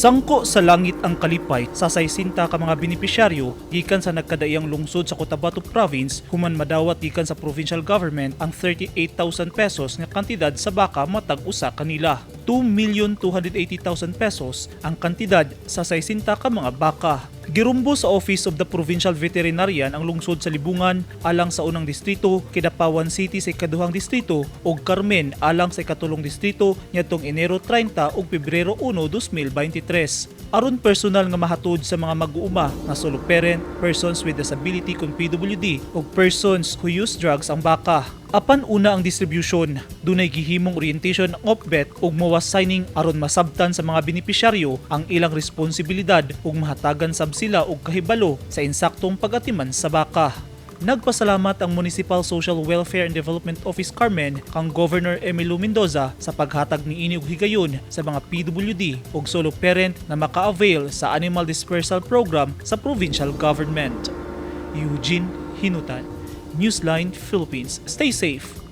Sangko sa langit ang kalipay sa 60 ka mga benepisyaryo gikan sa nagkadaiyang lungsod sa Cotabato Province human madawat gikan sa provincial government ang 38,000 pesos nga kantidad sa baka matag usa kanila. 2,280,000 pesos ang kantidad sa 60 ka mga baka. Girumbo sa Office of the Provincial Veterinarian ang lungsod sa Libungan alang sa unang distrito, Kidapawan City sa ikaduhang distrito ug Carmen alang sa ikatulong distrito niadtong Enero 30 ug Pebrero 1, 2023. Aron personal nga mahatod sa mga mag-uuma nga solo parent, persons with disability kung PWD ug persons who use drugs ang baka. Apan una ang distribution, dunay gihimong orientation ng OPVET ug MOA signing aron masabtan sa mga benepisyaryo ang ilang responsibilidad ug mahatagan sab sila og kahibalo sa insaktong pag-atiman sa baka. Nagpasalamat ang Municipal Social Welfare and Development Office Carmen kang Governor Emilio Mendoza sa paghatag niini og higayon sa mga PWD ug solo parent na maka-avail sa Animal Dispersal Program sa provincial government. Eugene Hinutan, Newsline Philippines. Stay safe.